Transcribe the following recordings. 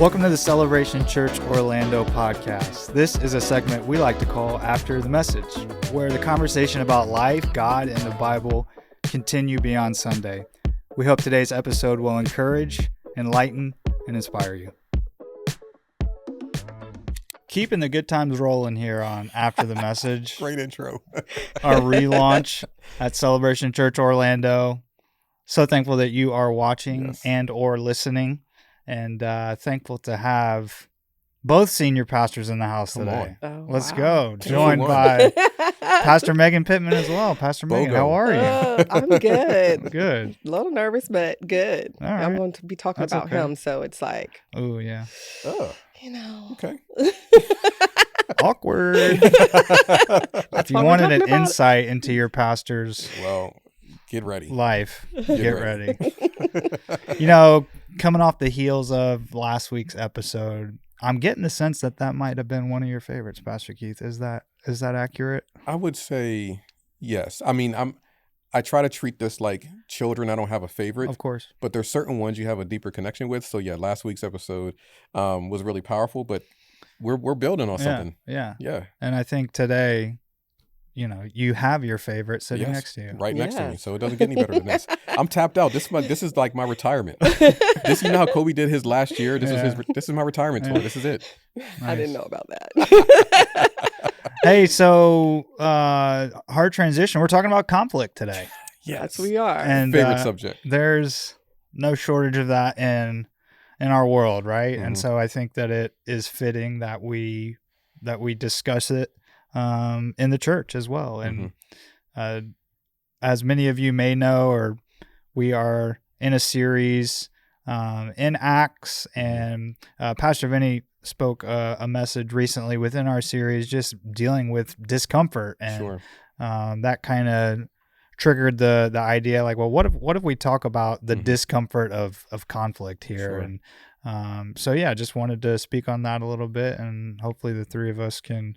Welcome to the Celebration Church Orlando podcast. This is a segment we like to call After the Message, where the conversation about life, God, and the Bible continue beyond Sunday. We hope today's episode will encourage, enlighten, and inspire you. Keeping the good times rolling here on After the Message. Great intro. Our relaunch at Celebration Church Orlando. So thankful that you are watching and or listening. And thankful to have both senior pastors in the house today. Let's go. Joined by Pastor Megan Pittman as well. Pastor Megan, how are you? I'm good. Good. A little nervous, but good. All right. I'm going to be talking about him, so it's like, oh yeah. Oh, you know. okay. Awkward. If you what we're wanted an talking about. insight into your pastor's Get ready. life, get ready. You know, coming off the heels of last week's episode, I'm getting the sense that might have been one of your favorites, Pastor Keith. Is that accurate? I would say yes. I mean, I try to treat this like children. I don't have a favorite, Of course. but there's certain ones you have a deeper connection with. So yeah, last week's episode was really powerful, but we're building on something. Yeah. Yeah. And I think today, you know, you have your favorite sitting Yes, next to you. right next to me. Yes. So it doesn't get any better than this. I'm tapped out. This is like my retirement. You know how Kobe did his last year. This is my retirement tour. This is it. I didn't know about that. Hey, so hard transition. We're talking about conflict today. Yes, we are. And Favorite subject. There's no shortage of that in our world, right? Mhm. And so I think that it is fitting that we discuss it in the church as well. And as many of you may know, or we are in a series in Acts, and Pastor Vinny spoke a message recently within our series just dealing with discomfort, and that kind of triggered the idea like, well, what if we talk about the discomfort of conflict here? And so yeah, just wanted to speak on that a little bit, and hopefully the three of us can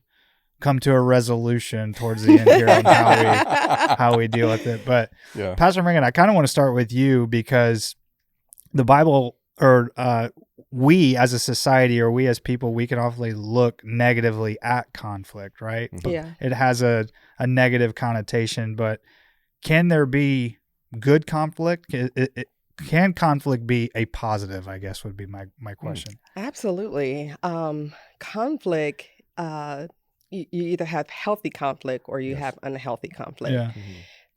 come to a resolution towards the end here on how we deal with it. But Pastor Megan, I kind of want to start with you, because the Bible, or we as a society, or we as people, we can awfully look negatively at conflict, right? Yeah. It has a negative connotation, but can there be good conflict? Can conflict be a positive, I guess, would be my question. Absolutely. Conflict, you either have healthy conflict or you have unhealthy conflict. Yeah.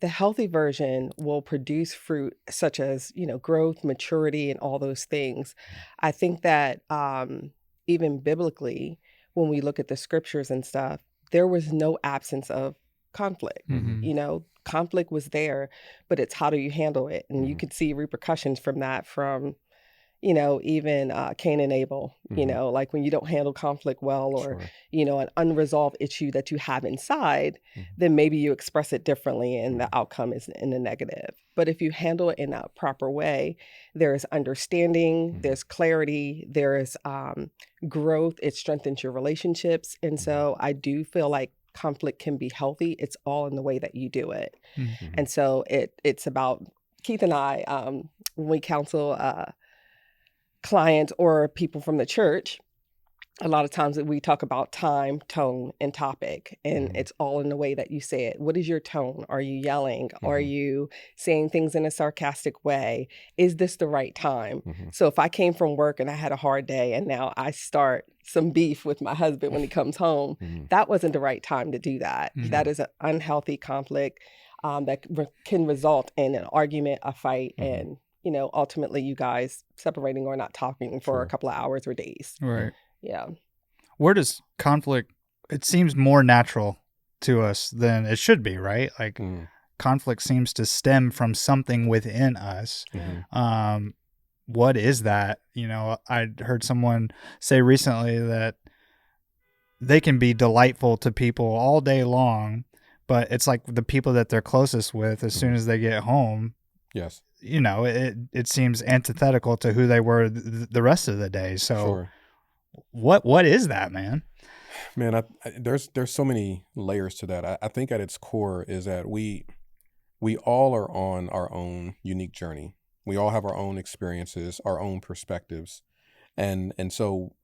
The healthy version will produce fruit such as, growth, maturity, and all those things. I think that even biblically, when we look at the scriptures and stuff, there was no absence of conflict. Conflict was there, but it's how do you handle it? And you could see repercussions from that, from even Cain and Abel, like when you don't handle conflict well, or, an unresolved issue that you have inside, then maybe you express it differently and the outcome is in the negative. But if you handle it in a proper way, there's understanding, there's clarity, there's growth, it strengthens your relationships. And so I do feel like conflict can be healthy. It's all in the way that you do it. And so it's about, Keith and I, when we counsel clients or people from the church, a lot of times we talk about time, tone, and topic, and it's all in the way that you say it. What is your tone? Are you yelling? Are you saying things in a sarcastic way? Is this the right time? So if I came from work and I had a hard day, and now I start some beef with my husband when he comes home, that wasn't the right time to do that. That is an unhealthy conflict that can result in an argument, a fight, and ultimately you guys separating or not talking for a couple of hours or days. Right. Yeah. Where does conflict, it seems more natural to us than it should be, right? Like conflict seems to stem from something within us. What is that? I heard someone say recently that they can be delightful to people all day long, but it's like the people that they're closest with, as soon as they get home, it seems antithetical to who they were the rest of the day. So what is that, man? Man, there's so many layers to that. I think at its core is that we all are on our own unique journey. We all have our own experiences, our own perspectives. And so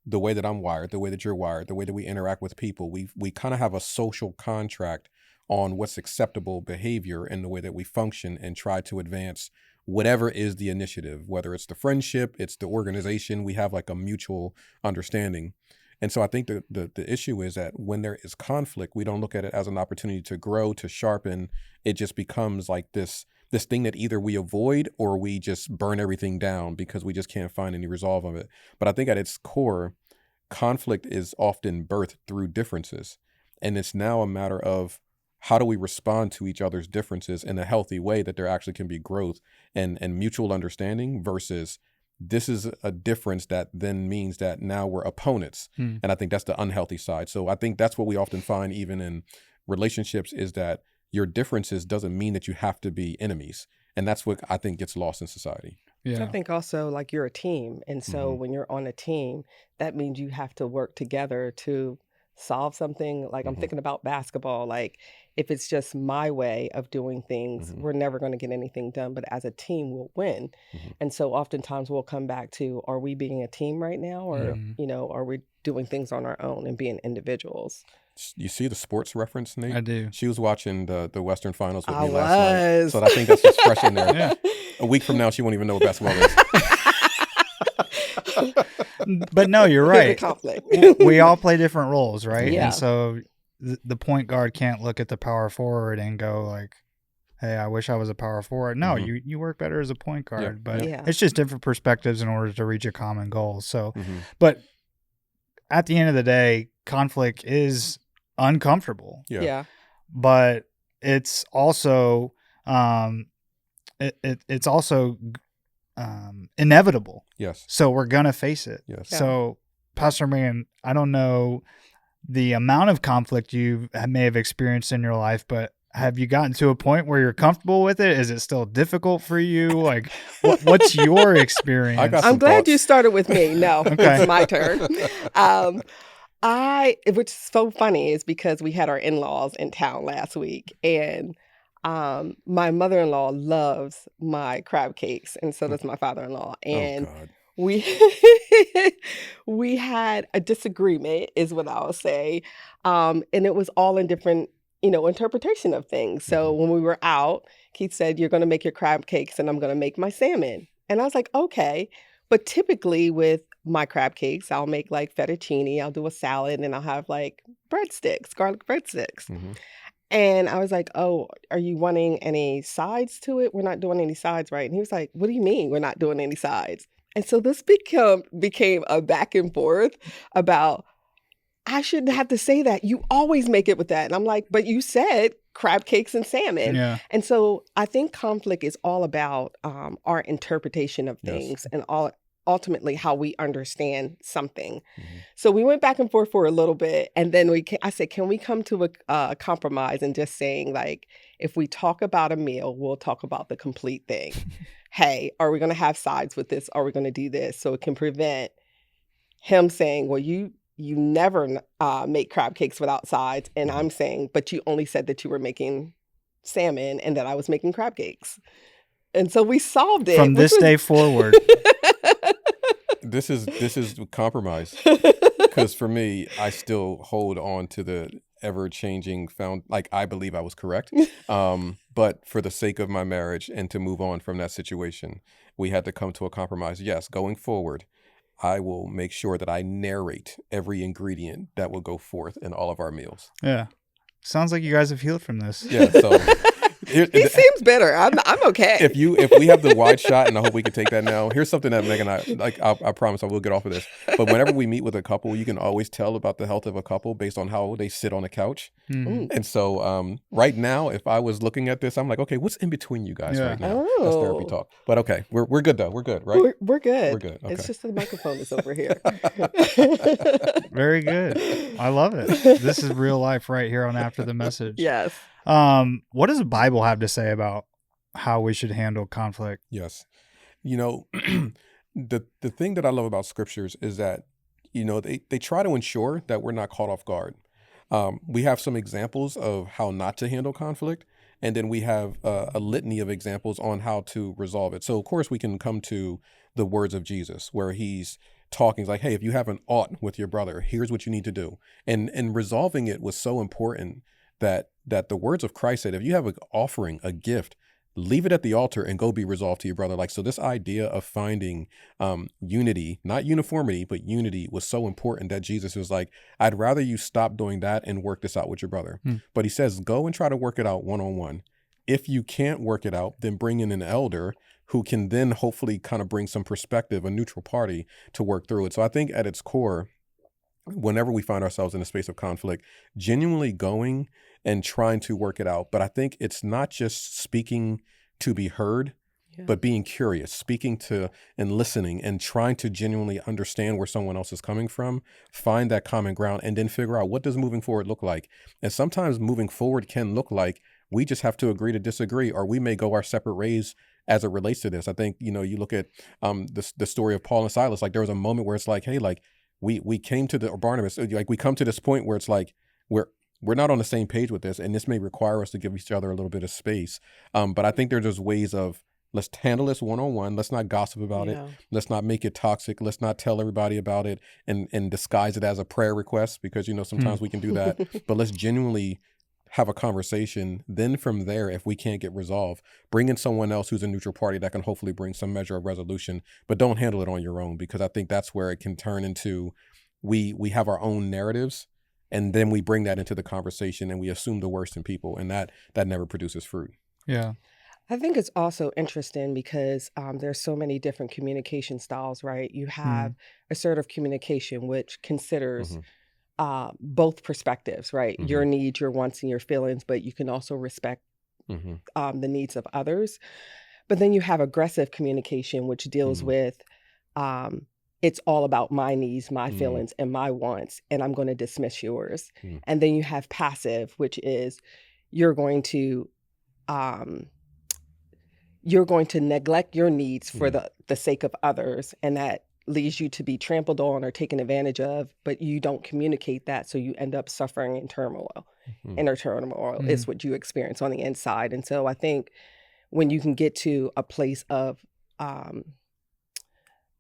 the way that I'm wired, the way that you're wired, the way that we interact with people, we kind of have a social contract on what's acceptable behavior in the way that we function and try to advance whatever is the initiative, whether it's the friendship, it's the organization, we have like a mutual understanding. And so I think the issue is that when there is conflict, we don't look at it as an opportunity to grow, to sharpen. It just becomes like this thing that either we avoid or we just burn everything down because we just can't find any resolve of it. But I think at its core, conflict is often birthed through differences. And it's now a matter of how do we respond to each other's differences in a healthy way that there actually can be growth and mutual understanding versus this is a difference that then means that now we're opponents. And I think that's the unhealthy side. So I think that's what we often find even in relationships is that your differences doesn't mean that you have to be enemies. And that's what I think gets lost in society. I think also like you're a team. And so when you're on a team, that means you have to work together to solve something. Like I'm thinking about basketball, like if it's just my way of doing things, we're never going to get anything done. But as a team, we'll win. And so oftentimes we'll come back to, are we being a team right now? Or, you know, are we doing things on our own and being individuals? You see the sports reference, Nate? I do. She was watching the Western Finals with I me last night. was. So I think that's just fresh in there. A week from now, she won't even know what basketball is. But no, you're Here's the right. conflict. We all play different roles, right? Yeah. And so the point guard can't look at the power forward and go like, hey, I wish I was a power forward. No, you work better as a point guard. But it's just different perspectives in order to reach a common goal. So, but at the end of the day, conflict is uncomfortable. But it's also it's also inevitable. Yes. So we're gonna face it. Yes. So, Pastor Megan, I don't know the amount of conflict you may have experienced in your life, but have you gotten to a point where you're comfortable with it? Is it still difficult for you? Like, what's your experience? I'm glad you started with me. No, it's my turn. Which is so funny is because we had our in-laws in town last week, and my mother-in-law loves my crab cakes, and so does my father-in-law. And we we had a disagreement, is what I'll say, and it was all in different, interpretation of things. So when we were out, Keith said, "You're going to make your crab cakes, and I'm going to make my salmon." And I was like, "Okay." But typically with my crab cakes, I'll make like fettuccine, I'll do a salad, and I'll have like breadsticks, garlic breadsticks. And I was like, "Oh, are you wanting any sides to it? We're not doing any sides, right?" And he was like, "What do you mean we're not doing any sides?" And so this became a back and forth about, I shouldn't have to say that. You always make it with that. And I'm like, but you said crab cakes and salmon. Yeah. And so I think conflict is all about our interpretation of things and ultimately how we understand something. So we went back and forth for a little bit, and then I said, can we come to a compromise and just saying, like, if we talk about a meal, we'll talk about the complete thing. Hey, are we going to have sides with this? Are we going to do this? So it can prevent him saying, well, you never make crab cakes without sides. And I'm saying, but you only said that you were making salmon and that I was making crab cakes. And so we solved it. From this day forward. This is compromise. Because for me, I still hold on to the ever-changing like I believe I was correct. But for the sake of my marriage and to move on from that situation, we had to come to a compromise. Yes, going forward, I will make sure that I narrate every ingredient that will go forth in all of our meals. Yeah. Sounds like you guys have healed from this. Yeah, so he seems bitter. I'm okay. If we have the wide shot, and I hope we can take that now. Here's something that Megan and I promise I will get off of this. But whenever we meet with a couple, you can always tell about the health of a couple based on how they sit on a couch. And so right now, if I was looking at this, I'm like, okay, what's in between you guys right now? That's therapy talk. But okay, we're good though. We're good, right? We're good. We're good. Okay. It's just the microphone is over here. Very good. I love it. This is real life right here on After the Message. Yes. What does the Bible have to say about how we should handle conflict? Yes. The thing that I love about scriptures is that, they try to ensure that we're not caught off guard. We have some examples of how not to handle conflict, and then we have a litany of examples on how to resolve it. So, of course, we can come to the words of Jesus, where he's talking. It's like, hey, if you have an ought with your brother, here's what you need to do. And resolving it was so important that the words of Christ said, if you have an offering, a gift, leave it at the altar and go be resolved to your brother. Like, so this idea of finding unity, not uniformity, but unity was so important that Jesus was like, I'd rather you stop doing that and work this out with your brother. But he says, go and try to work it out one-on-one. If you can't work it out, then bring in an elder who can then hopefully kind of bring some perspective, a neutral party to work through it. So I think at its core, whenever we find ourselves in a space of conflict, genuinely going and trying to work it out. But I think it's not just speaking to be heard, but being curious, speaking to and listening and trying to genuinely understand where someone else is coming from, find that common ground, and then figure out, what does moving forward look like? And sometimes moving forward can look like we just have to agree to disagree, or we may go our separate ways as it relates to this. I think, you look at the story of Paul and Silas. Like, there was a moment where it's like, hey, like, we came to or Barnabas, like, we come to this point where it's like we're not on the same page with this, and this may require us to give each other a little bit of space. But I think there's just ways of, let's handle this one-on-one. Let's not gossip about it. Let's not make it toxic. Let's not tell everybody about it and disguise it as a prayer request, because sometimes we can do that. But let's genuinely have a conversation. Then from there, if we can't get resolved, bring in someone else who's a neutral party that can hopefully bring some measure of resolution, but don't handle it on your own, because I think that's where it can turn into, we have our own narratives, and then we bring that into the conversation and we assume the worst in people, and that never produces fruit. Yeah. I think it's also interesting because there's so many different communication styles, right? You have assertive communication, which considers both perspectives, right? Your needs, your wants, and your feelings, but you can also respect the needs of others. But then you have aggressive communication, which deals with it's all about my needs, my feelings, and my wants, and I'm going to dismiss yours. And then you have passive, which is you're going to neglect your needs for the sake of others, and that leads you to be trampled on or taken advantage of, but you don't communicate that, so you end up suffering in turmoil. Inner turmoil is what you experience on the inside. And so I think when you can get to a place of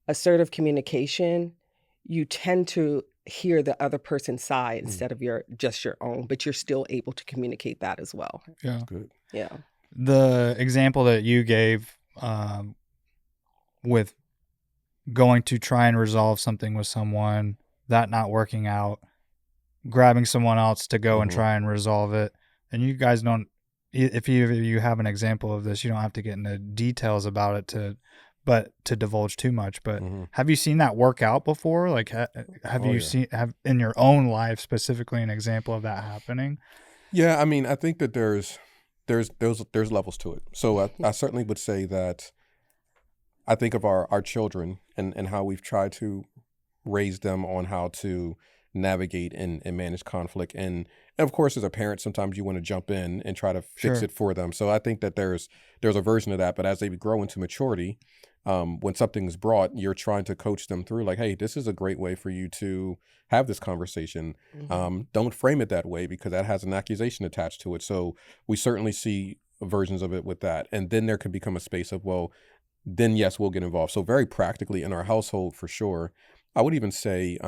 assertive communication, you tend to hear the other person's side instead of just your own, but you're still able to communicate that as well. Yeah. Good. Yeah. The example that you gave with going to try and resolve something with someone, that not working out, grabbing someone else to go and try and resolve it. And you guys don't, if you have an example of this, you don't have to get into details about it to divulge too much. But have you seen that work out before? Like, have in your own life specifically an example of that happening? Yeah, I mean, I think that there's levels to it. So I certainly would say that I think of our children and how we've tried to raise them on how to navigate and manage conflict. And of course, as a parent, sometimes you want to jump in and try to fix it for them. So I think that there's a version of that. But as they grow into maturity, when something's brought, you're trying to coach them through, like, hey, this is a great way for you to have this conversation. Don't frame it that way, because that has an accusation attached to it. So we certainly see versions of it with that. And then there can become a space of, well, then yes, we'll get involved. So very practically in our household, for sure, I would even say,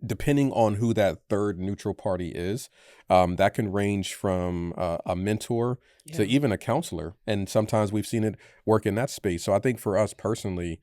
depending on who that third neutral party is, that can range from a mentor to even a counselor. And sometimes we've seen it work in that space. So I think for us personally,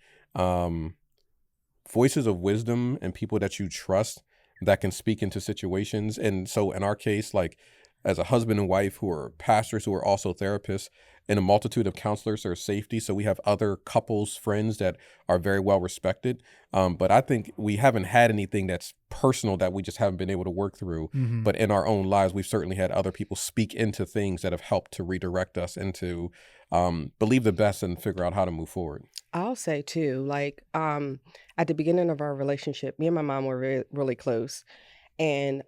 voices of wisdom and people that you trust that can speak into situations. And so in our case, like, as a husband and wife who are pastors who are also therapists, and a multitude of counselors, there's safety. So we have other couples, friends that are very well respected. But I think we haven't had anything that's personal that we just haven't been able to work through. But in our own lives, we've certainly had other people speak into things that have helped to redirect us into believe the best and figure out how to move forward. I'll say too, like at the beginning of our relationship, me and my mom were really, really close. And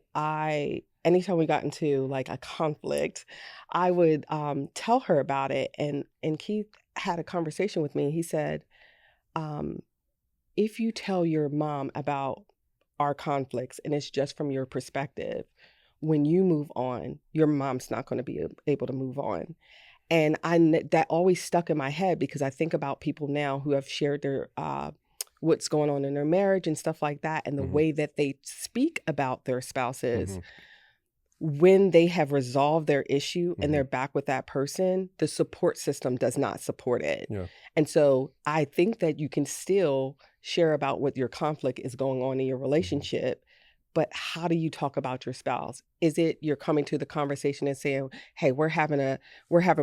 anytime we got into like a conflict, I would tell her about it. And Keith had a conversation with me. He said, if you tell your mom about our conflicts and it's just from your perspective, when you move on, your mom's not going to be able to move on. And that always stuck in my head, because I think about people now who have shared their what's going on in their marriage and stuff like that, and the way that they speak about their spouses, when they have resolved their issue and they're back with that person, the support system does not support it. Yeah. And so I think that you can still share about what your conflict is going on in your relationship, but how do you talk about your spouse? Is it you're coming to the conversation and saying, "Hey, we're having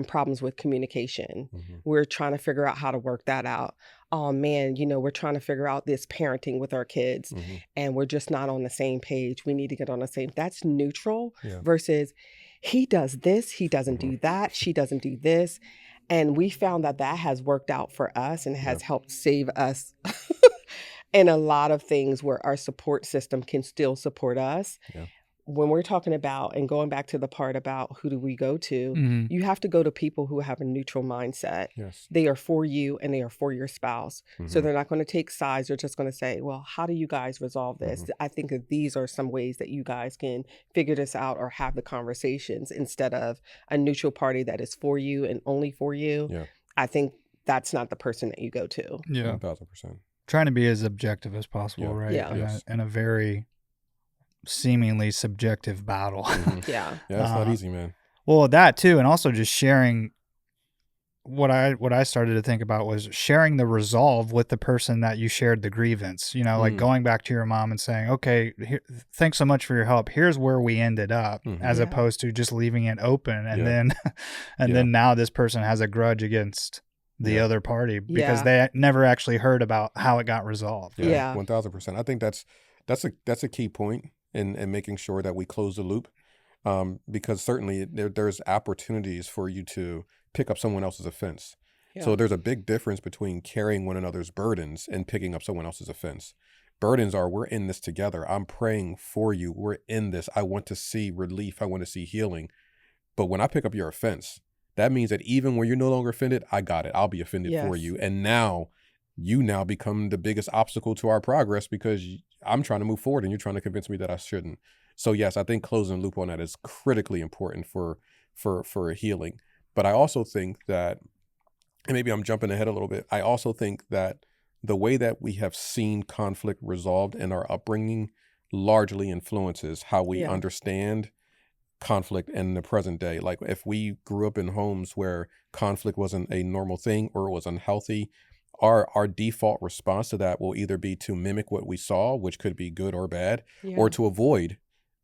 problems with communication. We're trying to figure out how to work that out. Oh man, we're trying to figure out this parenting with our kids and we're just not on the same page. We need to get on the same." That's neutral versus he does this, he doesn't do that, she doesn't do this. And we found that that has worked out for us and has helped save us in a lot of things where our support system can still support us. Yeah. When we're talking about and going back to the part about who do we go to, you have to go to people who have a neutral mindset. Yes. They are for you and they are for your spouse. So they're not going to take sides. They're just going to say, well, how do you guys resolve this? I think that these are some ways that you guys can figure this out or have the conversations instead of a neutral party that is for you and only for you. Yeah. I think that's not the person that you go to. Yeah. 1,000%. Trying to be as objective as possible, Yeah. right? Yeah. In a very seemingly subjective battle. Yeah. Yeah, it's not easy, man. Well, that too, and also just sharing what I started to think about was sharing the resolve with the person that you shared the grievance. Like going back to your mom and saying, "Okay, thanks so much for your help. Here's where we ended up," as opposed to just leaving it open and then then now this person has a grudge against the other party because they never actually heard about how it got resolved. Yeah. 1,000%. I think that's a key point in making sure that we close the loop, because certainly there's opportunities for you to pick up someone else's offense. Yeah. So there's a big difference between carrying one another's burdens and picking up someone else's offense. Burdens are, we're in this together. I'm praying for you. We're in this. I want to see relief. I want to see healing. But when I pick up your offense, that means that even when you're no longer offended, I got it. I'll be offended for you. And now you become the biggest obstacle to our progress because I'm trying to move forward and you're trying to convince me that I shouldn't. So yes, I think closing the loop on that is critically important for healing. But I also think that, and maybe I'm jumping ahead a little bit, I also think that the way that we have seen conflict resolved in our upbringing largely influences how we understand conflict in the present day. Like if we grew up in homes where conflict wasn't a normal thing or it was unhealthy, our default response to that will either be to mimic what we saw, which could be good or bad, or to avoid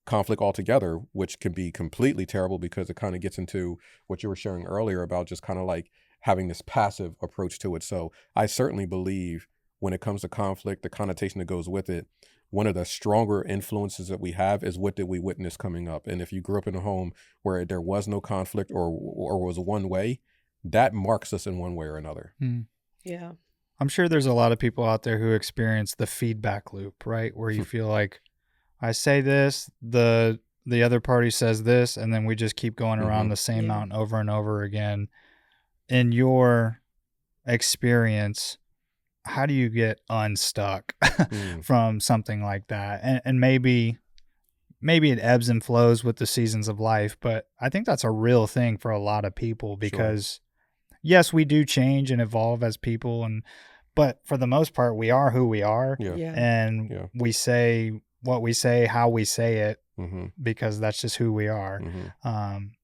conflict altogether, which can be completely terrible because it kind of gets into what you were sharing earlier about just kind of like having this passive approach to it. So I certainly believe when it comes to conflict, the connotation that goes with it, one of the stronger influences that we have is what did we witness coming up. And if you grew up in a home where there was no conflict or was one way, that marks us in one way or another. Yeah. I'm sure there's a lot of people out there who experience the feedback loop, right? Where you feel like I say this, the other party says this, and then we just keep going around the same mountain over and over again. In your experience, how do you get unstuck from something like that? And maybe it ebbs and flows with the seasons of life, but I think that's a real thing for a lot of people because yes, we do change and evolve as people, but for the most part, we are who we are, and we say what we say, how we say it, because that's just who we are.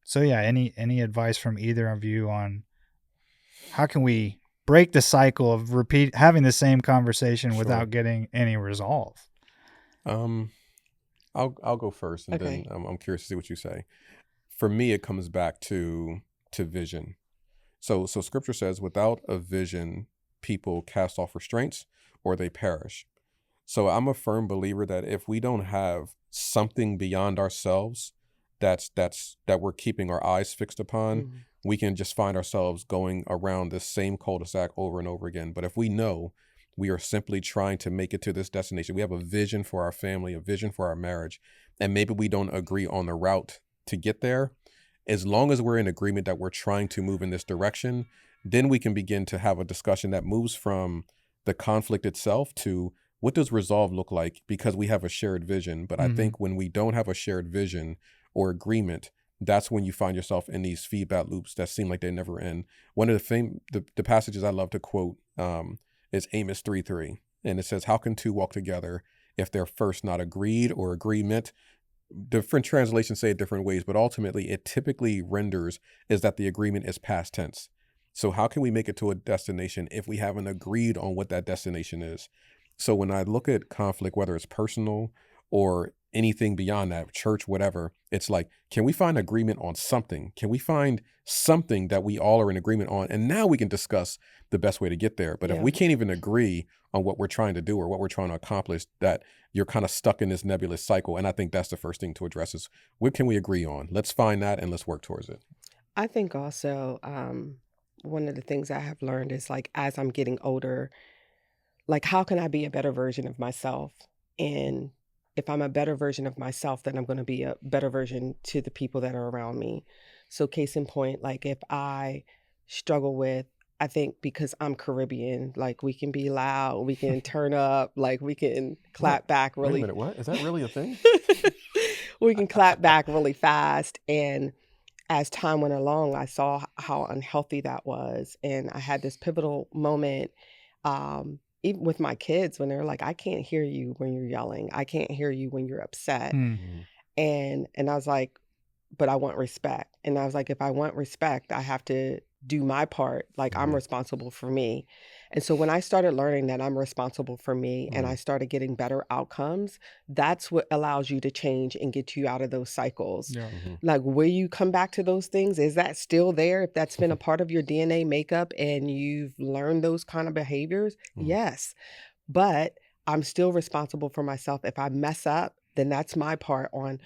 So yeah, any advice from either of you on how can we break the cycle of having the same conversation without getting any resolve? I'll go first, and then I'm curious to see what you say. For me, it comes back to vision. So Scripture says, without a vision, people cast off restraints or they perish. So I'm a firm believer that if we don't have something beyond ourselves that we're keeping our eyes fixed upon, we can just find ourselves going around this same cul-de-sac over and over again. But if we know we are simply trying to make it to this destination, we have a vision for our family, a vision for our marriage, and maybe we don't agree on the route to get there, as long as we're in agreement that we're trying to move in this direction, then we can begin to have a discussion that moves from the conflict itself to what does resolve look like, because we have a shared vision. But I think when we don't have a shared vision or agreement, that's when you find yourself in these feedback loops that seem like they never end. One of the passages I love to quote is Amos 3:3. And it says, how can two walk together if they're first not agreed or agreement? Different translations say it different ways, but ultimately it typically renders is that the agreement is past tense. So how can we make it to a destination if we haven't agreed on what that destination is? So when I look at conflict, whether it's personal or anything beyond that, church, whatever, it's like, can we find agreement on something? Can we find something that we all are in agreement on? And now we can discuss the best way to get there. But if Yeah. we can't even agree on what we're trying to do or what we're trying to accomplish, that you're kind of stuck in this nebulous cycle. And I think that's the first thing to address is what can we agree on? Let's find that and let's work towards it. I think also one of the things I have learned is like as I'm getting older, like how can I be a better version of myself? And if I'm a better version of myself, then I'm going to be a better version to the people that are around me. So case in point, like if I struggle with, I think because I'm Caribbean, like we can be loud, we can turn up, like we can clap back Wait a really. minute, what? Is that really a thing? We can clap back really fast. And as time went along, I saw how unhealthy that was. And I had this pivotal moment, even with my kids, when they're like, I can't hear you when you're yelling. I can't hear you when you're upset. Mhm. And I was like, but I want respect. And I was like, if I want respect, I have to do my part. Like I'm Mhm. responsible for me. And so when I started learning that I'm responsible for me and I Mhm. started getting better outcomes, that's what allows you to change and get you out of those cycles. Yeah. Mhm. Like, will you come back to those things? Is that still there? If that's been a part of your DNA makeup and you've learned those kind of behaviors, Mhm. yes. But I'm still responsible for myself. If I mess up, then that's my part on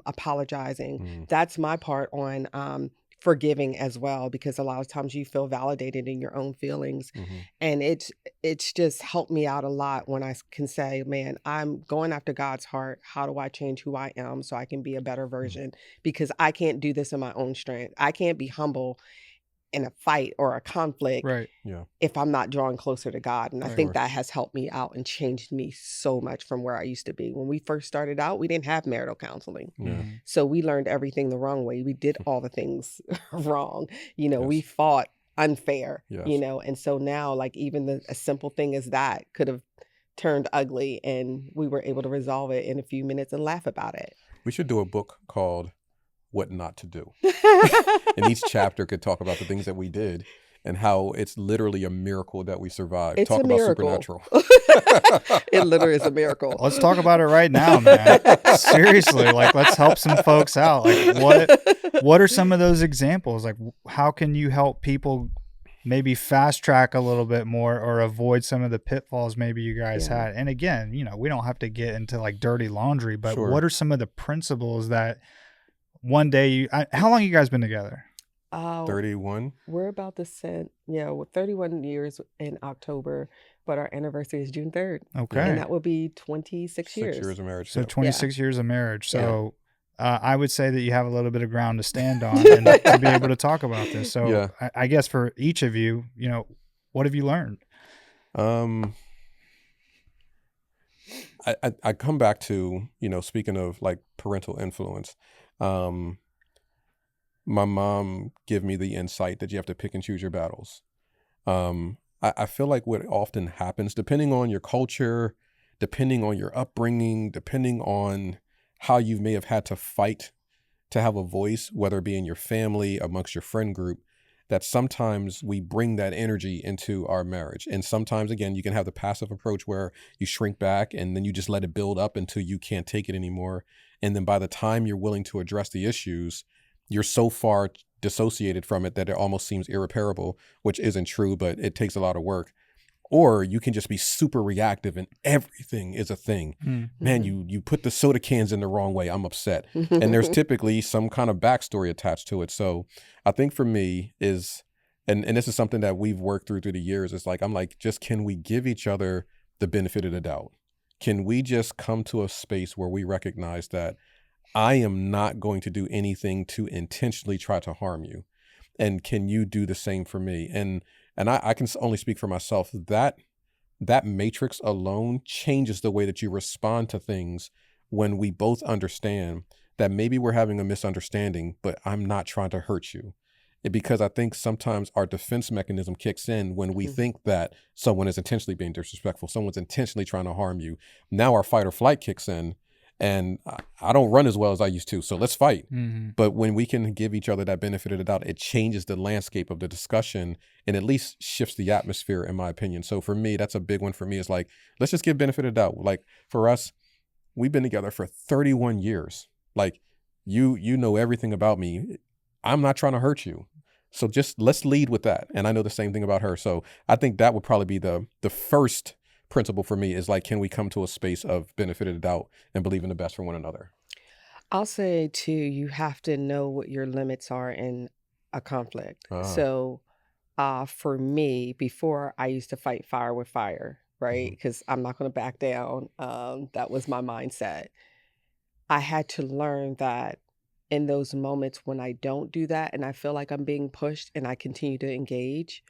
apologizing. Mhm. That's my part on forgiving as well, because a lot of times you feel validated in your own feelings. Mhm. And it's just helped me out a lot when I can say, man, I'm going after God's heart. How do I change who I am so I can be a better version? Because I can't do this in my own strength. I can't be humble in a fight or a conflict Right. Yeah. if I'm not drawing closer to God. And I Right. think Sure. that has helped me out and changed me so much from where I used to be. When we first started out, we didn't have marital counseling. Yeah. Mhm. So we learned everything the wrong way. We did all the things wrong. We Yes. fought unfair, Yes. and so now like even a simple thing as that could have turned ugly and we were able to resolve it in a few minutes and laugh about it. We should do a book called What Not to Do. And each chapter could talk about the things that we did and how it's literally a miracle that we survived. It's Talk a about miracle. supernatural. It literally is a miracle. Let's talk about it right now, man. Seriously, like let's help some folks out. Like what are some of those examples? Like how can you help people maybe fast track a little bit more or avoid some of the pitfalls maybe you guys Yeah. had? And again, we don't have to get into like dirty laundry, but Sure. what are some of the principles that one day how long you guys been together? 31. We're about to send, we're 31 years in October, but our anniversary is June 3rd. Okay. And that will be 26 6 years. years of marriage. So Yeah. 26 years of marriage. Yeah. So I would say that you have a little bit of ground to stand on and to be able to talk about this. So Yeah. I guess for each of you, what have you learned? I come back to, speaking of like parental influence, my mom gave me the insight that you have to pick and choose your battles. I feel like what often happens, depending on your culture, depending on your upbringing, depending on how you may have had to fight to have a voice, whether it be in your family, amongst your friend group, that sometimes we bring that energy into our marriage. And sometimes, again, you can have the passive approach where you shrink back and then you just let it build up until you can't take it anymore. And then by the time you're willing to address the issues, you're so far dissociated from it that it almost seems irreparable, which isn't true, but it takes a lot of work. Or you can just be super reactive and everything is a thing. Man, you put the soda cans in the wrong way, I'm upset. And there's typically some kind of backstory attached to it. So I think for me is, and this is something that we've worked through the years, it's like, I'm like, just can we give each other the benefit of the doubt? Can we just come to a space where we recognize that I am not going to do anything to intentionally try to harm you? And can you do the same for me? And I can only speak for myself. That matrix alone changes the way that you respond to things when we both understand that maybe we're having a misunderstanding, but I'm not trying to hurt you. because I think sometimes our defense mechanism kicks in when we Mhm. think that someone is intentionally being disrespectful, someone's intentionally trying to harm you. Now our fight or flight kicks in, and I don't run as well as I used to, so let's fight. Mm-hmm. But when we can give each other that benefit of the doubt, it changes the landscape of the discussion and at least shifts the atmosphere, in my opinion. So for me, that's a big one for me. Is like, let's just give benefit of the doubt. Like for us, we've been together for 31 years. Like you know everything about me. I'm not trying to hurt you. So just let's lead with that. And I know the same thing about her. So I think that would probably be the first principle for me, is like, can we come to a space of benefit of the doubt and believe in the best for one another? I'll say too, you have to know what your limits are in a conflict. Ah. So, for me, before I used to fight fire with fire, right? Mhm. Because I'm not going to back down. That was my mindset. I had to learn that in those moments when I don't do that and I feel like I'm being pushed and I continue to engage,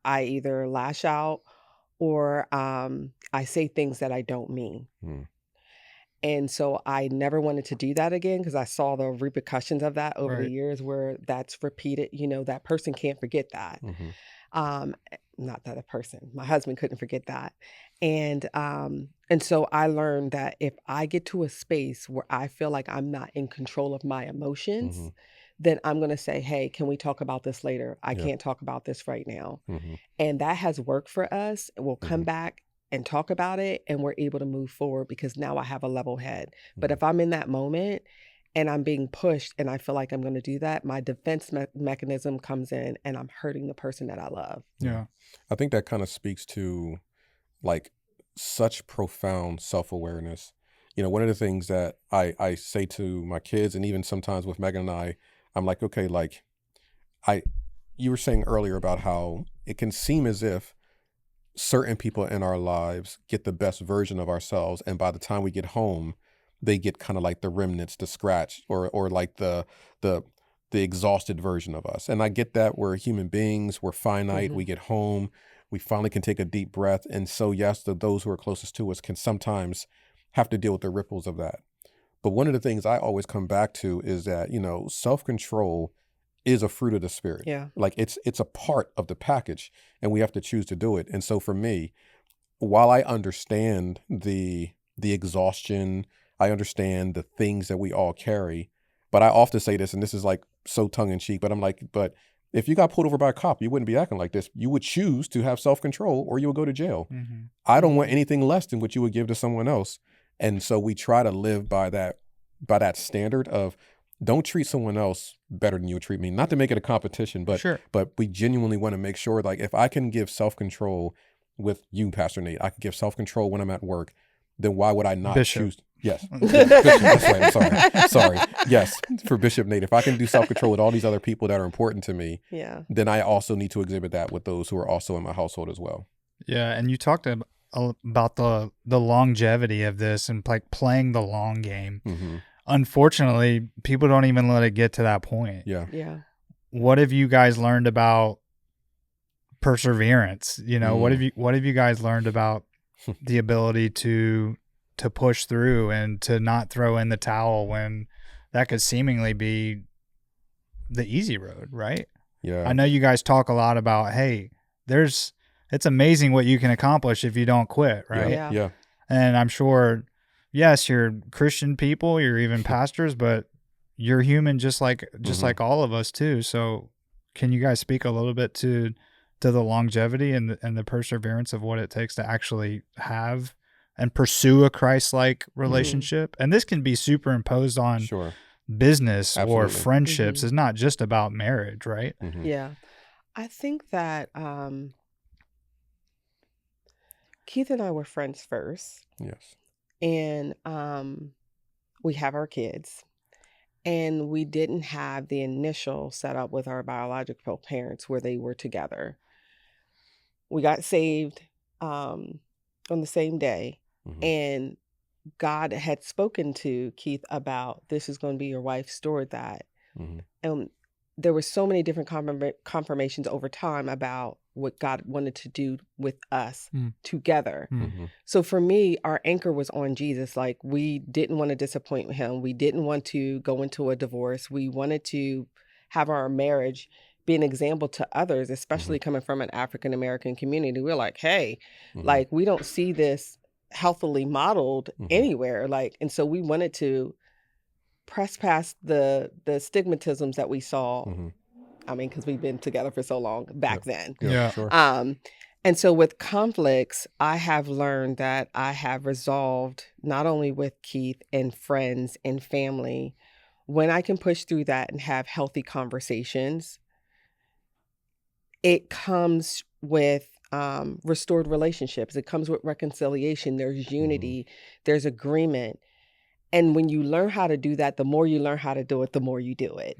I either lash out or I say things that I don't mean. Mm. And so I never wanted to do that again because I saw the repercussions of that over the Right. years where that's repeated. That person can't forget that. Mhm. Not that a person, my husband couldn't forget that. And so I learned that if I get to a space where I feel like I'm not in control of my emotions, Mhm. then I'm going to say, hey, can we talk about this later? I Yeah. can't talk about this right now. Mhm. And that has worked for us. We'll come Mhm. back and talk about it and we're able to move forward because now I have a level head. But Mhm. if I'm in that moment and I'm being pushed and I feel like I'm going to do that, my defense mechanism comes in and I'm hurting the person that I love. Yeah. I think that kind of speaks to like such profound self-awareness. One of the things that I say to my kids, and even sometimes with Megan and I'm like, okay, like you were saying earlier about how it can seem as if certain people in our lives get the best version of ourselves, and by the time we get home, they get kind of like the remnants, the scratch, or like the the exhausted version of us. And I get that we're human beings, we're finite. Mhm. We get home, we finally can take a deep breath, and so yes, those who are closest to us can sometimes have to deal with the ripples of that. But one of the things I always come back to is that self-control is a fruit of the spirit. Yeah. Like it's a part of the package, and we have to choose to do it. And so for me, while I understand the exhaustion, I understand the things that we all carry, but I often say this, and this is like so tongue in cheek, but I'm like, but if you got pulled over by a cop, you wouldn't be acting like this. You would choose to have self-control, or you would go to jail. Mm-hmm. I don't want Mhm. anything less than what you would give to someone else. And so we try to live by that standard of, don't treat someone else better than you would treat me. Not to make it a competition, but Sure. we genuinely want to make sure, like, if I can give self-control with you, Pastor Nate, I can give self-control when I'm at work, then why would I not Bishop. choose? Yes. Yes, Bishop, that's right. I'm sorry. Yes, for Bishop Nate. If I can do self-control with all these other people that are important to me, Yeah. then I also need to exhibit that with those who are also in my household as well. Yeah, and you talked about the longevity of this and like playing the long game. Mm-hmm. Unfortunately, people don't even let it get to that point. Yeah. Yeah. What have you guys learned about perseverance? What have you guys learned about the ability to push through and to not throw in the towel when that could seemingly be the easy road, right? Yeah. I know you guys talk a lot about, hey, it's amazing what you can accomplish if you don't quit, right? Yeah. Yeah. And I'm sure, yes, you're Christian people, you're even pastors, but you're human just like all of us too. So can you guys speak a little bit to the longevity and the perseverance of what it takes to actually have and pursue a Christ-like relationship? And this can be superimposed on Sure. business or Absolutely. friendships. Mhm. It's not just about marriage, right? Mm-hmm. Yeah. I think that Keith and I were friends first, Yes. and we have our kids, and we didn't have the initial setup with our biological parents where they were together. We got saved on the same day, Mm-hmm. and God had spoken to Keith about, this is going to be your wife, steward that. Mm-hmm. And there were so many different confirmations over time about what God wanted to do with us together. Mm-hmm. So for me, our anchor was on Jesus. Like, we didn't want to disappoint him. We didn't want to go into a divorce. We wanted to have our marriage be an example to others, especially coming from an African American community. We're like, hey, like we don't see this healthily modeled anywhere. Like, and so we wanted to press past the stigmatisms that we saw. I mean, because we've been together for so long back then. Yeah. Sure. And so with conflicts, I have learned that I have resolved not only with Keith and friends and family, when I can push through that and have healthy conversations, it comes with restored relationships. It comes with reconciliation. There's unity, there's agreement. And when you learn how to do that, the more you learn how to do it, the more you do it.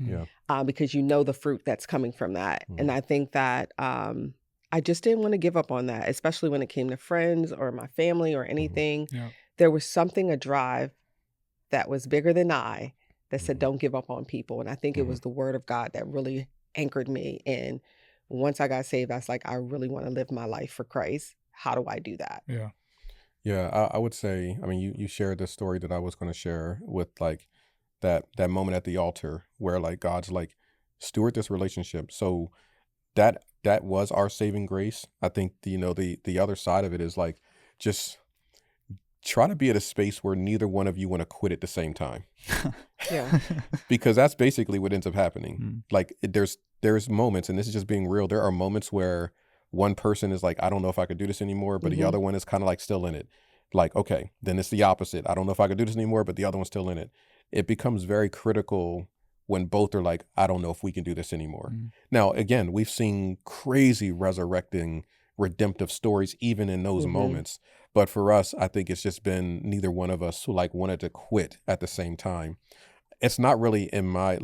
Because you know the fruit that's coming from that. And I think that I just didn't want to give up on that, especially when it came to friends or my family or anything. There was something, a drive that was bigger than I that said, don't give up on people. And I think it was the word of God that really anchored me. And once I got saved, I was like, I really want to live my life for Christ. How do I do that? Yeah, I would say, I mean, you shared the story that I was going to share with like that moment at the altar where like God's like, steward this relationship. So that was our saving grace. I think the other side of it is like just try to be at a space where neither one of you want to quit at the same time. Because that's basically what ends up happening. Like there's moments, and this is just being real, there are moments where one person is like, I don't know if I could do this anymore, but the other one is kind of like still in it. Like, okay, then it's the opposite. I don't know if I could do this anymore, but the other one's still in it. It becomes very critical when both are like, I don't know if we can do this anymore. Now, again, we've seen crazy resurrecting redemptive stories even in those moments. But for us, I think it's just been neither one of us who like wanted to quit at the same time. It's not really in my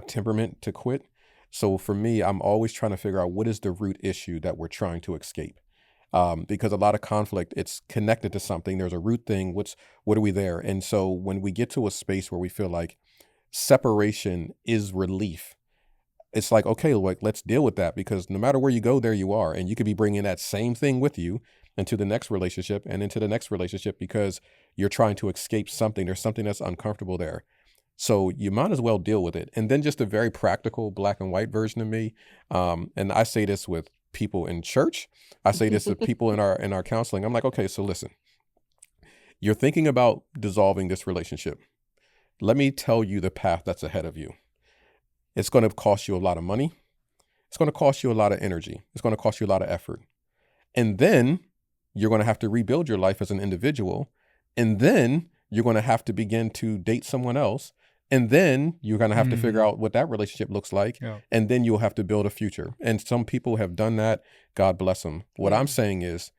temperament to quit. So for me, I'm always trying to figure out what is the root issue that we're trying to escape. Because a lot of conflict, it's connected to something. There's a root thing. What are we there? And so when we get to a space where we feel like separation is relief, it's like, okay, like let's deal with that, because no matter where you go, there you are. And you could be bringing that same thing with you into the next relationship and into the next relationship because you're trying to escape something. There's something that's uncomfortable there. So you might as well deal with it. And then just a very practical black and white version of me. And I say this with people in church. I say this to people in our counseling. I'm like, okay, so listen, you're thinking about dissolving this relationship. Let me tell you the path that's ahead of you. It's going to cost you a lot of money. It's going to cost you a lot of energy. It's going to cost you a lot of effort. And then you're going to have to rebuild your life as an individual. And then you're going to have to begin to date someone else. And then you're going to have to figure out what that relationship looks like. And then you'll have to build a future. And some people have done that. God bless them. What I'm saying is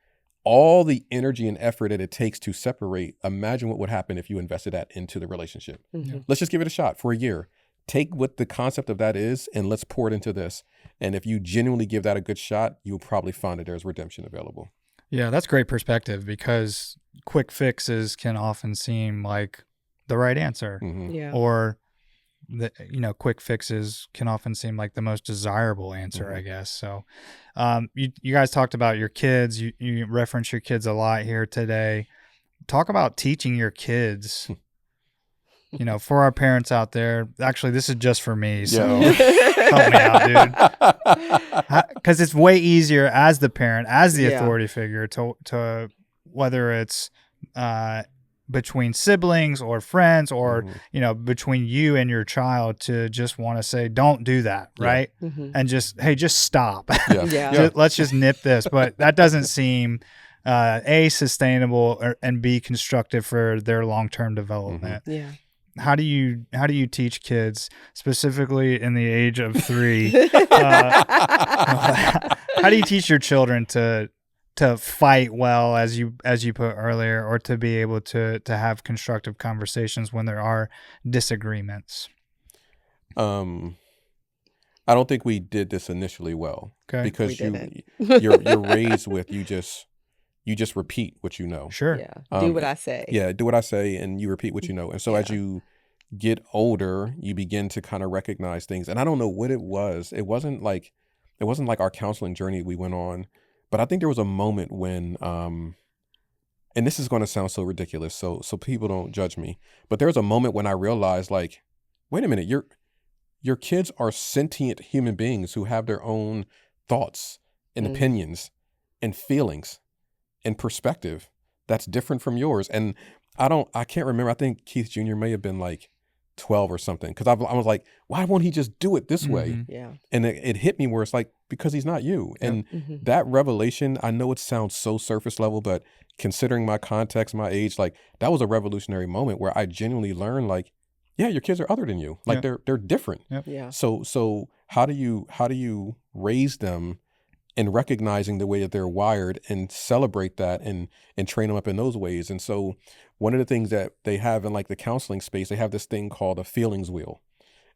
all the energy and effort that it takes to separate, imagine what would happen if you invested that into the relationship. Let's just give it a shot for a year. Take what the concept of that is and let's pour it into this. And if you genuinely give that a good shot, you'll probably find that there's redemption available. Yeah, that's great perspective, because quick fixes can often seem like the right answer. Or quick fixes can often seem like the most desirable answer, I guess. So you guys talked about your kids. You reference your kids a lot here today. Talk about teaching your kids. For our parents out there, actually, this is just for me, so help me out, dude. Because it's way easier as the parent, as the authority figure, to whether it's between siblings or friends or, between you and your child, to just want to say, don't do that, right? And just stop. Let's just nip this. But that doesn't seem, A, sustainable and B, constructive for their long-term development. How do you teach kids, specifically in the age of 3? How do you teach your children to fight well, as you put earlier, or to be able to have constructive conversations when there are disagreements? I don't think we did this initially well. Okay. Because you're raised with you just repeat what you know. Sure. Do what I say. Do what I say, and you repeat what you know. And so as you get older, you begin to kind of recognize things. And I don't know what it was. It wasn't like our counseling journey we went on, but I think there was a moment when, and this is going to sound so ridiculous, so people don't judge me, but there was a moment when I realized, like, wait a minute, your kids are sentient human beings who have their own thoughts and opinions and feelings and perspective that's different from yours. And I can't remember. I think Keith Jr. may have been like 12 or something. Because I was like, why won't he just do it this way? Yeah. And it hit me where it's like, because he's not you. And that revelation, I know it sounds so surface level, but considering my context, my age, like that was a revolutionary moment where I genuinely learned, like, yeah, your kids are other than you. Like they're different. Yeah. So how do you raise them in recognizing the way that they're wired and celebrate that and train them up in those ways? And so one of the things that they have in like the counseling space, they have this thing called a feelings wheel.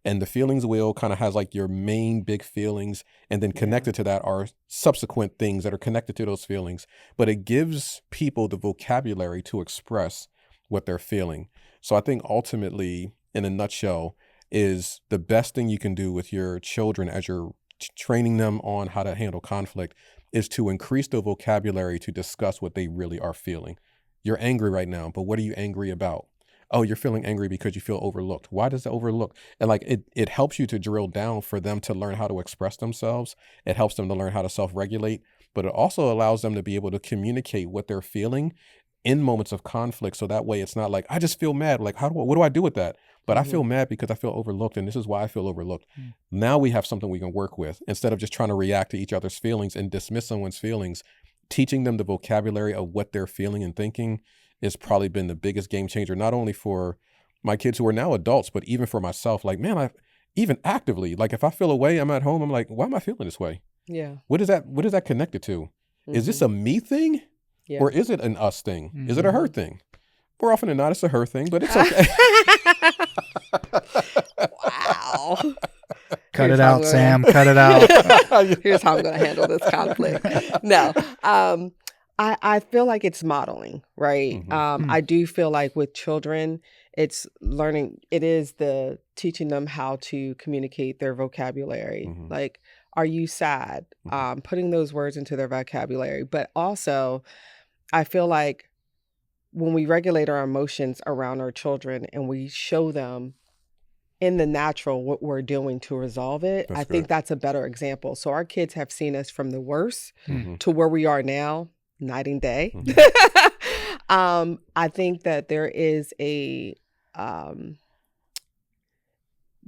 And the feelings wheel kind of has like your main big feelings, and then connected to that are subsequent things that are connected to those feelings. But it gives people the vocabulary to express what they're feeling. So I think ultimately, in a nutshell, is the best thing you can do with your children as you're training them on how to handle conflict is to increase the vocabulary to discuss what they really are feeling. You're angry right now, but what are you angry about? Oh, you're feeling angry because you feel overlooked. Why does that overlook? And like it helps you to drill down for them to learn how to express themselves. It helps them to learn how to self-regulate, but it also allows them to be able to communicate what they're feeling in moments of conflict. So that way it's not like, I just feel mad. Like, what do I do with that? But I feel mad because I feel overlooked, and this is why I feel overlooked. Now we have something we can work with instead of just trying to react to each other's feelings and dismiss someone's feelings. Teaching them the vocabulary of what they're feeling and thinking has probably been the biggest game changer, not only for my kids who are now adults, but even for myself. Like, man, even actively, like if I feel away, I'm at home, I'm like, why am I feeling this way? Yeah. What is that connected to? Is this a me thing? Yeah. Or is it an us thing? Is it a her thing? More often than not, it's a her thing, but it's okay. Wow. Cut it out, Sam. Cut it out. Here's how I'm going to handle this conflict. No, I feel like it's modeling, right? I do feel like with children, it's learning. It is the teaching them how to communicate their vocabulary. Like, are you sad? Putting those words into their vocabulary. But also, I feel like when we regulate our emotions around our children and we show them in the natural what we're doing to resolve it, I think that's a better example. So our kids have seen us from the worst to where we are now, night and day. I think that there is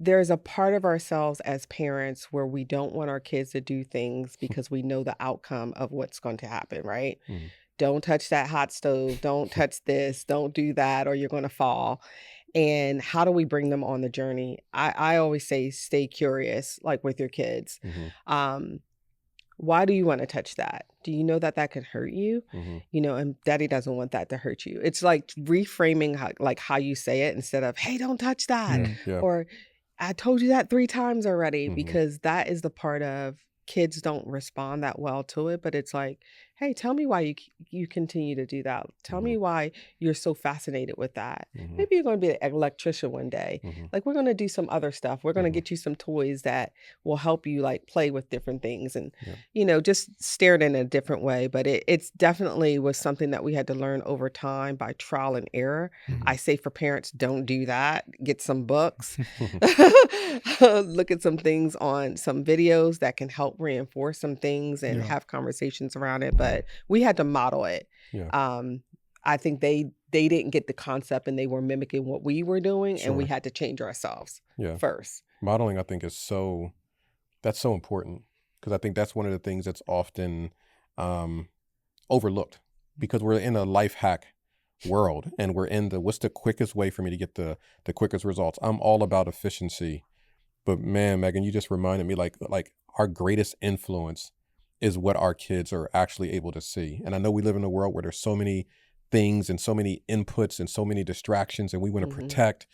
there's a part of ourselves as parents where we don't want our kids to do things because we know the outcome of what's going to happen, right? Don't touch that hot stove. Don't touch this. Don't do that, or you're going to fall. And how do we bring them on the journey? I always say, stay curious, like with your kids. Why do you want to touch that? Do you know that that could hurt you? You know, and daddy doesn't want that to hurt you. It's like reframing how you say it instead of, hey, don't touch that. Or I told you that 3 times already, because that is the part of kids don't respond that well to it. But it's like, hey, tell me why you continue to do that. Tell me why you're so fascinated with that. Maybe you're going to be an electrician one day. Like, we're going to do some other stuff. We're going to get you some toys that will help you like play with different things and, you know, just stare it in a different way. But it's definitely was something that we had to learn over time by trial and error. I say for parents, don't do that. Get some books, look at some things on some videos that can help reinforce some things and have conversations around it. But we had to model it. I think they didn't get the concept and they were mimicking what we were doing, and we had to change ourselves first. Modeling, I think, that's so important, because I think that's one of the things that's often overlooked, because we're in a life hack world and we're in what's the quickest way for me to get the quickest results. I'm all about efficiency. But man, Megan, you just reminded me like our greatest influence is what our kids are actually able to see. And I know we live in a world where there's so many things and so many inputs and so many distractions, and we want to protect.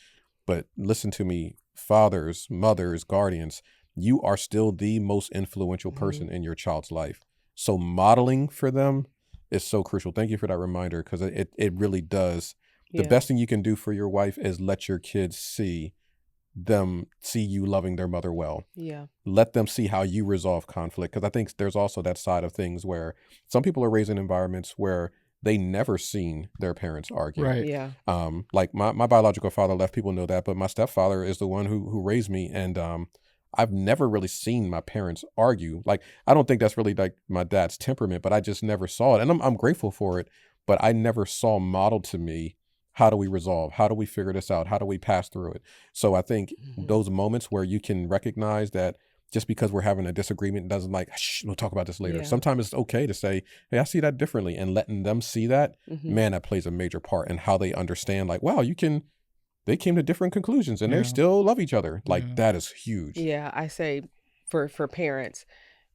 But listen to me, fathers, mothers, guardians, you are still the most influential person in your child's life. So modeling for them is so crucial. Thank you for that reminder, because it really does. The best thing you can do for your wife is let your kids see you loving their mother well. Let them see how you resolve conflict, because I think there's also that side of things where some people are raised in environments where they never seen their parents argue. Right. Yeah. Like my biological father left, people know that, but my stepfather is the one who raised me. And I've never really seen my parents argue. Like, I don't think that's really like my dad's temperament, but I just never saw it. And I'm grateful for it, but I never saw modeled to me, how do we resolve? How do we figure this out? How do we pass through it? So I think those moments where you can recognize that just because we're having a disagreement doesn't like, shh, we'll talk about this later. Yeah. Sometimes it's okay to say, hey, I see that differently, and letting them see that, man, that plays a major part in how they understand, like, wow, they came to different conclusions and Yeah. they still love each other. Like, Yeah. that is huge. Yeah, I say for parents,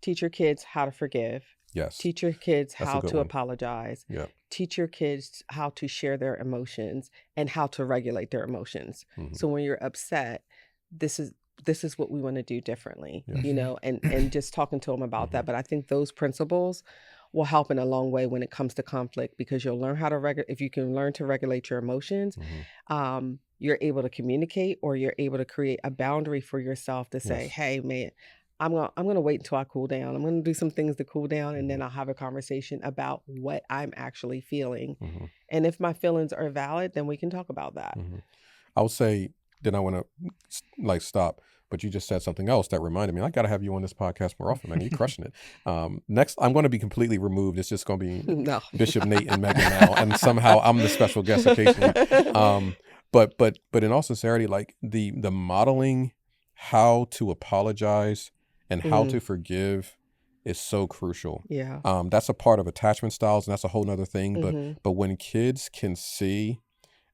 teach your kids how to forgive. Yes. Teach your kids That's a how good to one. apologize. Yeah. Teach your kids how to share their emotions and how to regulate their emotions. Mhm. So when you're upset, this is what we want to do differently, Yeah. you know, and just talking to them about that. But I think those principles will help in a long way when it comes to conflict, because you'll learn how to if you can learn to regulate your emotions, you're able to communicate, or you're able to create a boundary for yourself to say, Yes. hey, man, I'm gonna wait until I cool down. I'm gonna do some things to cool down, and then I'll have a conversation about what I'm actually feeling. And if my feelings are valid, then we can talk about that. I would say, then I want to like stop, but you just said something else that reminded me. I got to have you on this podcast more often, man. You're crushing it. Next, I'm going to be completely removed. It's just going to be No. Bishop Nate and Megan now, and somehow I'm the special guest occasionally. But in all sincerity, like the modeling how to apologize and how to forgive is so crucial. Yeah. That's a part of attachment styles, and that's a whole nother thing. But when kids can see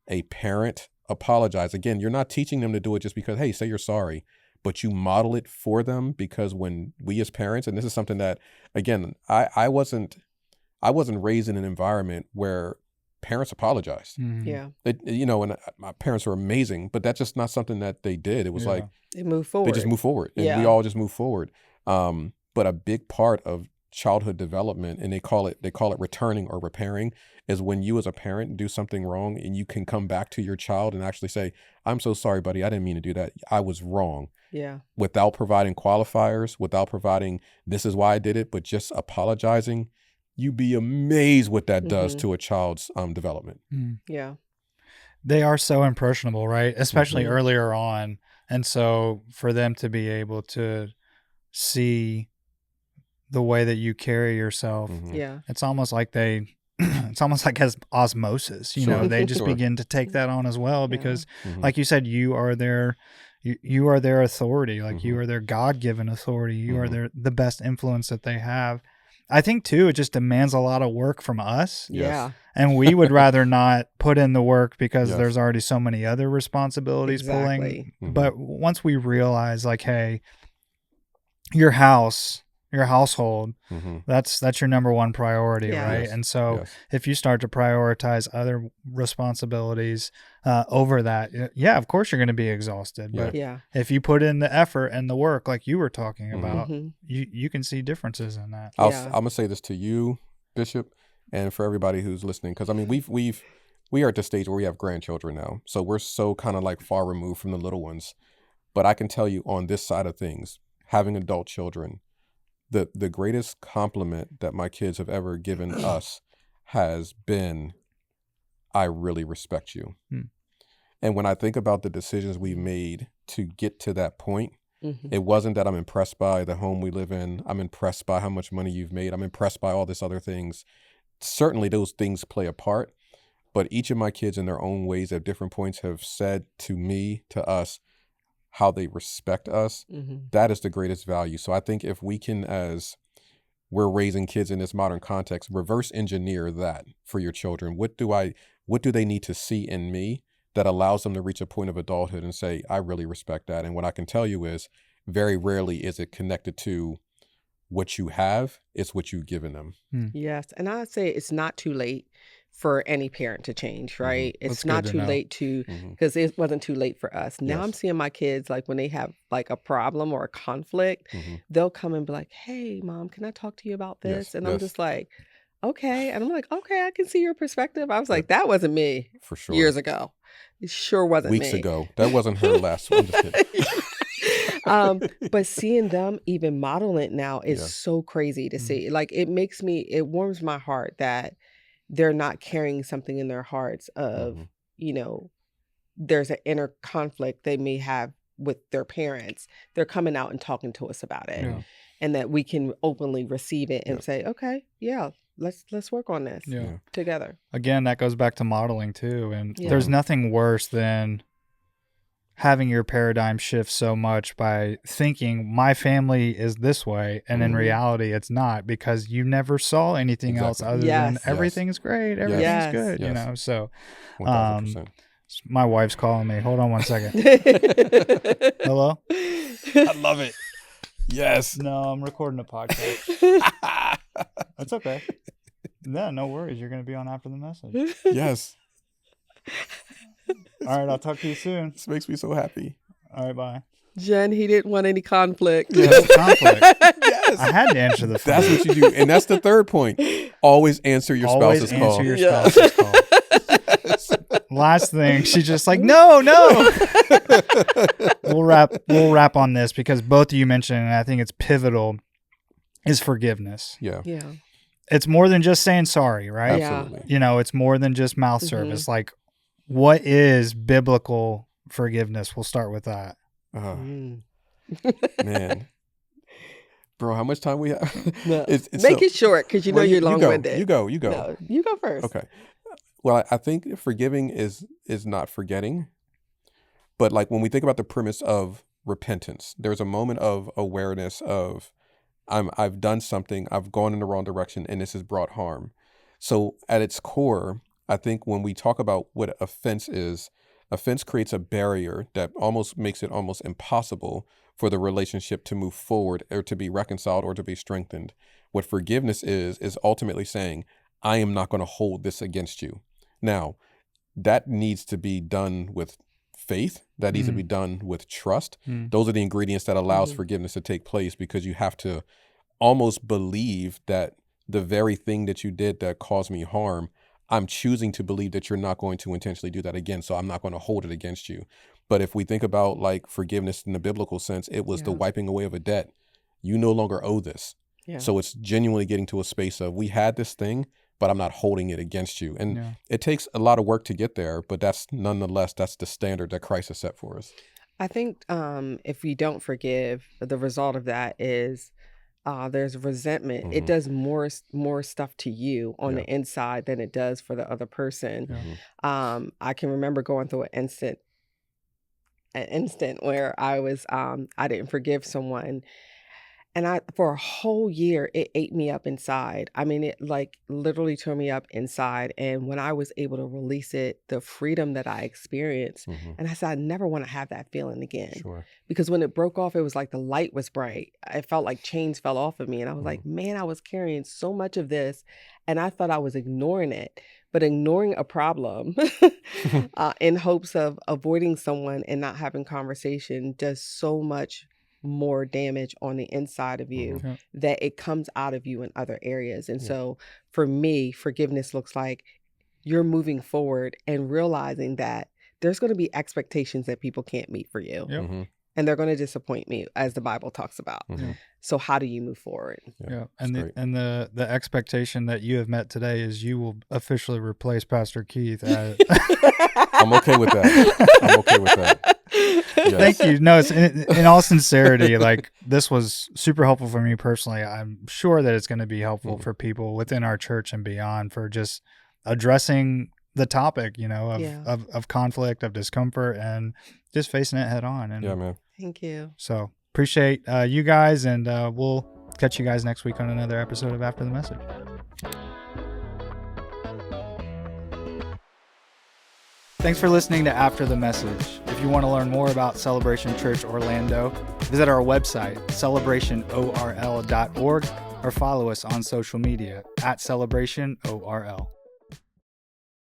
a parent apologize, again, you're not teaching them to do it just because, hey, say you're sorry, but you model it for them, because when we as parents, and this is something that, again, I wasn't raised in an environment where parents apologized. Yeah. And my parents were amazing, but that's just not something that they did. It was like They move forward. they just move forward, and we all just move forward. But a big part of childhood development, and they call it returning or repairing, is when you as a parent do something wrong and you can come back to your child and actually say, I'm so sorry, buddy, I didn't mean to do that, I was wrong. Yeah. Without providing qualifiers, without providing this is why I did it, but just apologizing, you'd be amazed what that does to a child's development. Yeah. They are so impressionable, right? Especially earlier on. And so for them to be able to see the way that you carry yourself, Yeah. it's almost like it's almost like as osmosis, you know, they just begin to take that on as well, because like you said, you are their authority, like you are their God-given authority. You are the best influence that they have. I think too, it just demands a lot of work from us. Yeah. And we would rather not put in the work because there's already so many other responsibilities pulling. But once we realize, like, hey, your household, that's your number one priority, right? Yes. And so if you start to prioritize other responsibilities over that, of course you're going to be exhausted. But if you put in the effort and the work, like you were talking about, you can see differences in that. I'm gonna say this to you, Bishop, and for everybody who's listening, because I mean we are at the stage where we have grandchildren now, so we're so kind of like far removed from the little ones. But I can tell you, on this side of things, having adult children, the greatest compliment that my kids have ever given us has been, I really respect you. And when I think about the decisions we made to get to that point, it wasn't that I'm impressed by the home we live in. I'm impressed by how much money you've made. I'm impressed by all these other things. Certainly those things play a part, but each of my kids in their own ways at different points have said to me, to us, how they respect us. That is the greatest value. So I think if we can, as we're raising kids in this modern context, reverse engineer that for your children. What do they need to see in me that allows them to reach a point of adulthood and say, I really respect that? And what I can tell you is, very rarely is it connected to what you have, it's what you've given them. Yes. And I'd say it's not too late for any parent to change, right? It's That's not good to too know. late because it wasn't too late for us. Now I'm seeing my kids, like when they have like a problem or a conflict, they'll come and be like, hey, Mom, can I talk to you about this? And I'm just like, okay. And I'm like, okay, I can see your perspective. I was like, that wasn't me For sure. years ago. It sure wasn't Weeks me. ago. That wasn't her last one. I'm just kidding. But seeing them even model it now is so crazy to see. Like it warms my heart that they're not carrying something in their hearts of, there's an inner conflict they may have with their parents. They're coming out and talking to us about it, and that we can openly receive it and say, okay, let's work on this together. Again, that goes back to modeling too. And there's nothing worse than having your paradigm shift so much by thinking my family is this way, and in reality it's not, because you never saw anything else other than everything's great, everything's good, so 1000%. My wife's calling me. Hold on one second. Hello? I love it. Yes. No, I'm recording a podcast. That's okay. No worries. You're going to be on after the message. Yes. All right, I'll talk to you soon. This makes me so happy. All right, bye. Jen, he didn't want any conflict. Yes, conflict. Yes. I had to answer the phone. That's what you do. And that's the third point. Always answer your spouse's call. Always answer your spouse's call. Yes. Last thing, she's just like, no. We'll wrap on this, because both of you mentioned, and I think it's pivotal, is forgiveness. Yeah. It's more than just saying sorry, right? Absolutely. It's more than just mouth service. Like, what is biblical forgiveness? We'll start with that. Man. Bro, how much time we have? No. Make it short, because you're long-winded. You go. No, you go first. Okay. Well, I think forgiving is not forgetting. But like when we think about the premise of repentance, there's a moment of awareness of I've done something, I've gone in the wrong direction, and this has brought harm. So at its core, I think when we talk about what offense is, offense creates a barrier that almost makes it almost impossible for the relationship to move forward or to be reconciled or to be strengthened. What forgiveness is ultimately saying, I am not going to hold this against you. Now, that needs to be done with faith. That needs to be done with trust. Those are the ingredients that allows forgiveness to take place, because you have to almost believe that the very thing that you did that caused me harm, I'm choosing to believe that you're not going to intentionally do that again, so I'm not going to hold it against you. But if we think about like forgiveness in the biblical sense, it was the wiping away of a debt. You no longer owe this. Yeah. So it's genuinely getting to a space of, we had this thing, but I'm not holding it against you. And it takes a lot of work to get there, but that's the standard that Christ has set for us. I think if we don't forgive, the result of that is there's resentment. It does more stuff to you on the inside than it does for the other person. I can remember going through an instant where I was I didn't forgive someone, and for a whole year it ate me up inside. I mean, it like literally tore me up inside. And when I was able to release it, the freedom that I experienced, and I said, I never want to have that feeling again. Because when it broke off, it was like the light was bright. I felt like chains fell off of me, and I was like, man, I was carrying so much of this, and I thought I was ignoring it. But ignoring a problem in hopes of avoiding someone and not having conversation does so much more damage on the inside of you that it comes out of you in other areas. And so for me, forgiveness looks like you're moving forward and realizing that there's going to be expectations that people can't meet for you. And they're going to disappoint me, as the Bible talks about. So how do you move forward? And the expectation that you have met today is you will officially replace Pastor Keith. I'm okay with that. Thank you. No, it's in all sincerity, like, this was super helpful for me personally. I'm sure that it's going to be helpful for people within our church and beyond, for just addressing the topic, of conflict, of discomfort, and just facing it head on. And man. Thank you. So appreciate you guys, and we'll catch you guys next week on another episode of After the Message. Thanks for listening to After the Message. If you want to learn more about Celebration Church Orlando, visit our website, celebrationorl.org, or follow us on social media @celebrationorl.